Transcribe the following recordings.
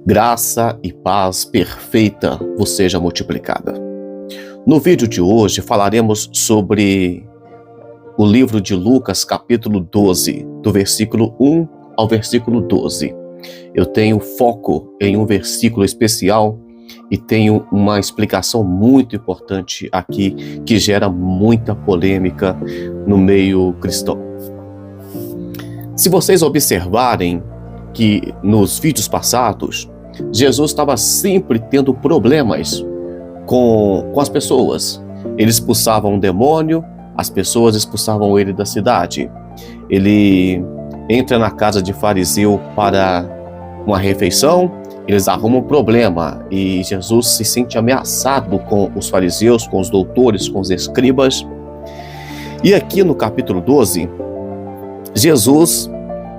Graça e paz perfeita vos seja multiplicada. No vídeo de hoje falaremos sobre o livro de Lucas, capítulo 12, do versículo 1 ao versículo 12. Eu tenho foco em um versículo especial e tenho uma explicação muito importante aqui que gera muita polêmica no meio cristão. Se vocês observarem que nos vídeos passados, Jesus estava sempre tendo problemas com as pessoas. Ele expulsava um demônio, as pessoas expulsavam ele da cidade. Ele entra na casa de fariseu para uma refeição, eles arrumam um problema e Jesus se sente ameaçado com os fariseus, com os doutores, com os escribas. E aqui no capítulo 12, Jesus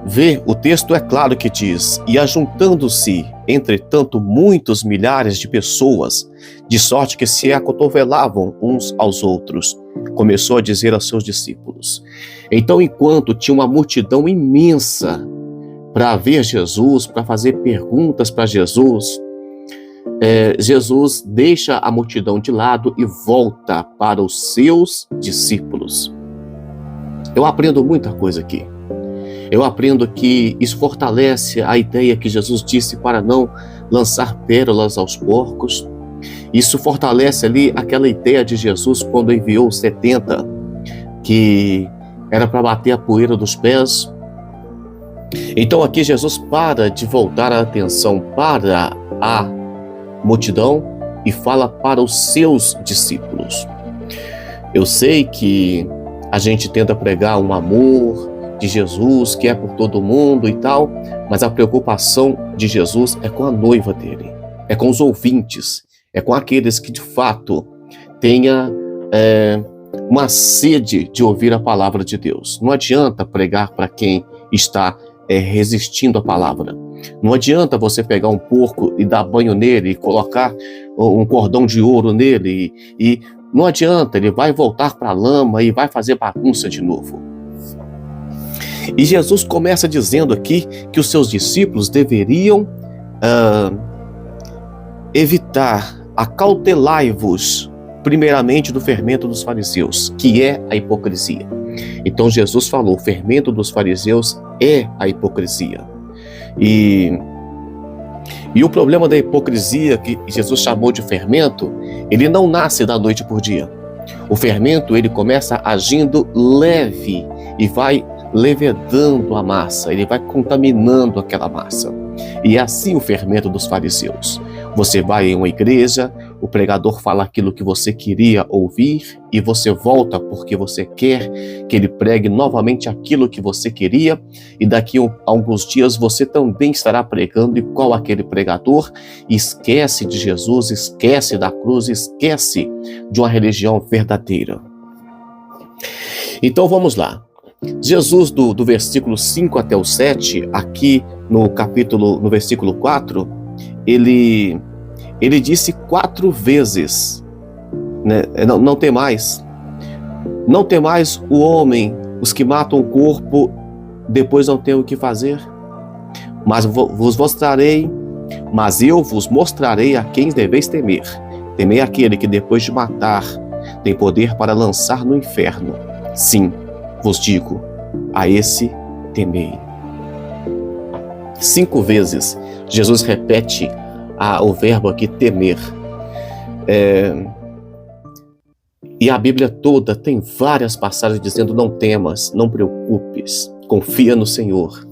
vê, o texto é claro que diz: e ajuntando-se, entretanto, muitos milhares de pessoas, de sorte que se acotovelavam uns aos outros, começou a dizer aos seus discípulos. Então, enquanto tinha uma multidão imensa para ver Jesus, para fazer perguntas para Jesus, Jesus deixa a multidão de lado e volta para os seus discípulos. Eu aprendo muita coisa aqui. Eu aprendo que isso fortalece a ideia que Jesus disse para não lançar pérolas aos porcos. Isso fortalece ali aquela ideia de Jesus quando enviou os 70, que era para bater a poeira dos pés. Então aqui Jesus para de voltar a atenção para a multidão e fala para os seus discípulos. Eu sei que a gente tenta pregar um amor de Jesus, que é por todo mundo e tal, mas a preocupação de Jesus é com a noiva dele, é com os ouvintes, é com aqueles que de fato tenha uma sede de ouvir a palavra de Deus. Não adianta pregar para quem está resistindo à palavra. Não adianta você pegar um porco e dar banho nele e colocar um cordão de ouro nele e não adianta, ele vai voltar para a lama e vai fazer bagunça de novo. E Jesus começa dizendo aqui que os seus discípulos deveriam evitar, acautelai-vos primeiramente do fermento dos fariseus, que é a hipocrisia. Então Jesus falou, o fermento dos fariseus é a hipocrisia. E o problema da hipocrisia, que Jesus chamou de fermento, ele não nasce da noite por dia. O fermento, ele começa agindo leve e vai levedando a massa, ele vai contaminando aquela massa. E é assim o fermento dos fariseus. Você vai em uma igreja, o pregador fala aquilo que você queria ouvir e você volta porque você quer que ele pregue novamente aquilo que você queria, e daqui a alguns dias você também estará pregando igual aquele pregador, e esquece de Jesus, esquece da cruz, esquece de uma religião verdadeira. Então vamos lá. Jesus, do versículo 5 até o 7, aqui no versículo 4, ele disse 4 vezes, né? Não tem mais o homem, os que matam o corpo, depois não tem o que fazer. Mas eu vos mostrarei a quem deveis temer. Temei aquele que depois de matar tem poder para lançar no inferno. Sim, vos digo, a esse temei. 5 vezes Jesus repete o verbo aqui, temer. E a Bíblia toda tem várias passagens dizendo: não temas, não preocupes, confia no Senhor.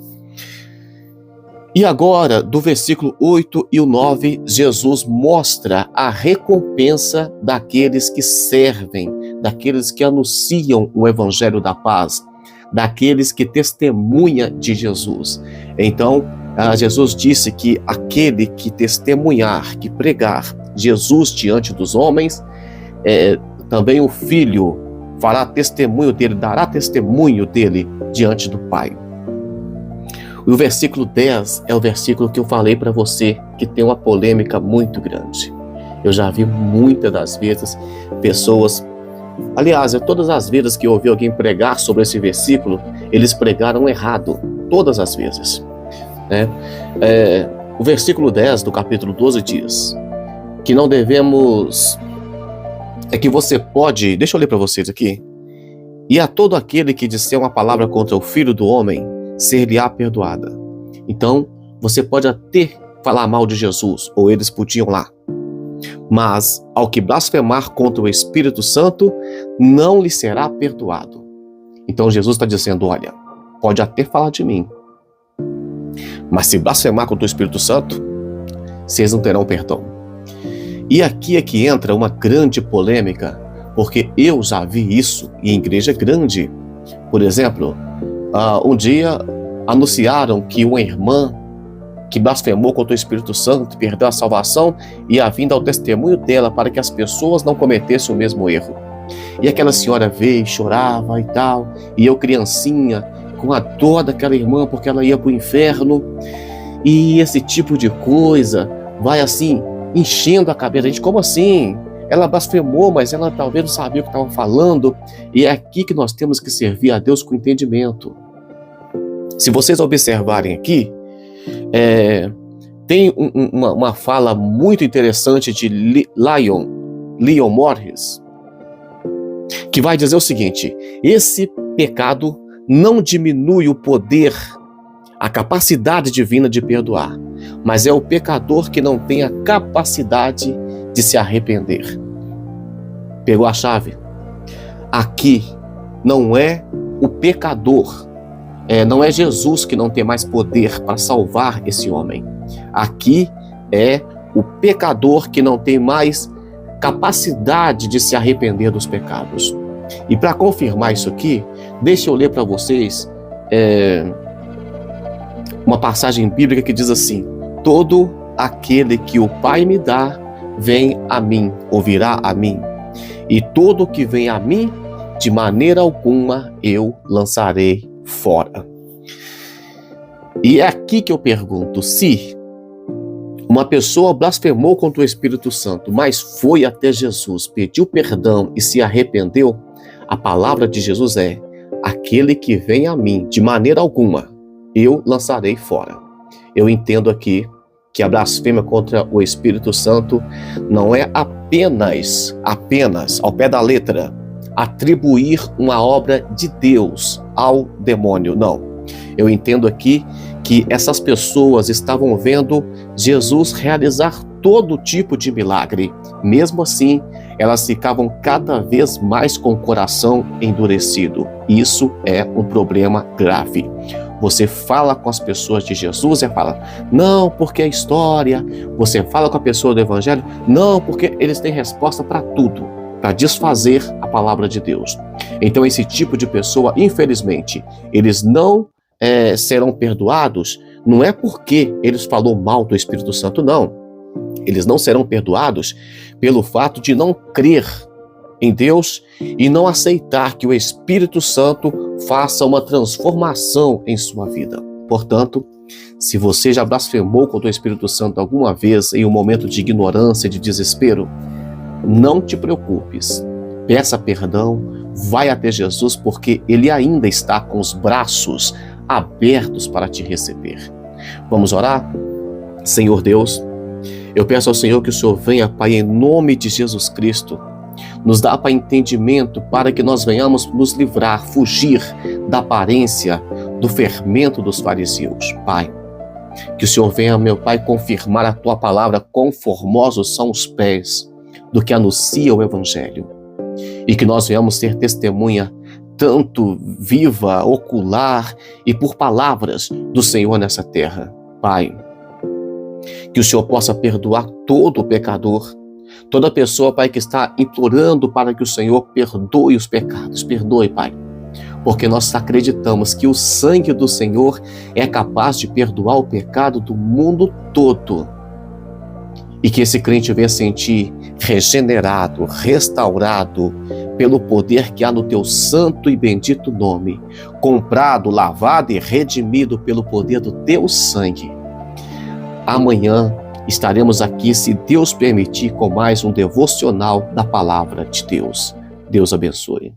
E agora, do versículo 8 e o 9, Jesus mostra a recompensa daqueles que servem, daqueles que anunciam o Evangelho da paz, daqueles que testemunham de Jesus. Então, Jesus disse que aquele que testemunhar, que pregar Jesus diante dos homens, também o Filho fará testemunho dele, dará testemunho dele diante do Pai. E o versículo 10 é o versículo que eu falei para você, que tem uma polêmica muito grande. Eu já vi muitas das vezes pessoas, aliás, todas as vezes que eu ouvi alguém pregar sobre esse versículo, eles pregaram errado, todas as vezes. O versículo 10 do capítulo 12 diz que não devemos... É que você pode... Deixa eu ler para vocês aqui. E a todo aquele que disser uma palavra contra o Filho do Homem, ser-lhe-á perdoada. Então, você pode até falar mal de Jesus, ou eles podiam lá. Mas, ao que blasfemar contra o Espírito Santo, não lhe será perdoado. Então, Jesus está dizendo, olha, pode até falar de mim, mas se blasfemar contra o Espírito Santo, vocês não terão perdão. E aqui é que entra uma grande polêmica, porque eu já vi isso em igreja grande. Por exemplo, um dia anunciaram que uma irmã que blasfemou contra o Espírito Santo, perdeu a salvação, ia vindo ao testemunho dela para que as pessoas não cometessem o mesmo erro. E aquela senhora veio, chorava e tal, e eu criancinha, com a dor daquela irmã porque ela ia para o inferno, e esse tipo de coisa vai assim, enchendo a cabeça da gente. Como assim? Ela blasfemou, mas ela talvez não sabia o que estava falando, e é aqui que nós temos que servir a Deus com entendimento. Se vocês observarem aqui, tem uma fala muito interessante de Leon Morris, que vai dizer o seguinte: esse pecado não diminui o poder, a capacidade divina de perdoar, mas é o pecador que não tem a capacidade de se arrepender. Pegou a chave? Aqui não é o pecador, não é Jesus que não tem mais poder para salvar esse homem. Aqui é o pecador que não tem mais capacidade de se arrepender dos pecados. E para confirmar isso aqui, deixa eu ler para vocês uma passagem bíblica que diz assim: todo aquele que o Pai me dá, vem a mim, ou virá a mim. E todo que vem a mim, de maneira alguma eu lançarei fora. E é aqui que eu pergunto: se uma pessoa blasfemou contra o Espírito Santo, mas foi até Jesus, pediu perdão e se arrependeu, a palavra de Jesus é: aquele que vem a mim, de maneira alguma eu lançarei fora. Eu entendo aqui que a blasfêmia contra o Espírito Santo não é apenas, ao pé da letra, atribuir uma obra de Deus ao demônio. Não. Eu entendo aqui que essas pessoas estavam vendo Jesus realizar todo tipo de milagre. Mesmo assim, elas ficavam cada vez mais com o coração endurecido. Isso é um problema grave. Você fala com as pessoas de Jesus e fala: não, porque a história. Você fala com a pessoa do Evangelho: não, porque eles têm resposta para tudo, para desfazer a palavra de Deus. Então esse tipo de pessoa, infelizmente, eles não serão perdoados, não é porque eles falaram mal do Espírito Santo, não. Eles não serão perdoados pelo fato de não crer em Deus e não aceitar que o Espírito Santo faça uma transformação em sua vida. Portanto, se você já blasfemou contra o Espírito Santo alguma vez em um momento de ignorância, de desespero, não te preocupes. Peça perdão, vai até Jesus, porque Ele ainda está com os braços abertos para te receber. Vamos orar? Senhor Deus, eu peço ao Senhor que o Senhor venha, Pai, em nome de Jesus Cristo, nos dá, Pai, entendimento para que nós venhamos nos livrar, fugir da aparência, do fermento dos fariseus. Pai, que o Senhor venha, meu Pai, confirmar a Tua palavra, quão formosos são os pés do que anuncia o Evangelho, e que nós venhamos ser testemunha tanto viva, ocular e por palavras do Senhor nessa terra. Pai, que o Senhor possa perdoar todo pecador, toda pessoa, Pai, que está implorando para que o Senhor perdoe os pecados. Perdoe, Pai, porque nós acreditamos que o sangue do Senhor é capaz de perdoar o pecado do mundo todo. E que esse crente venha sentir regenerado, restaurado pelo poder que há no Teu santo e bendito nome, comprado, lavado e redimido pelo poder do Teu sangue. Amanhã estaremos aqui, se Deus permitir, com mais um devocional da Palavra de Deus. Deus abençoe.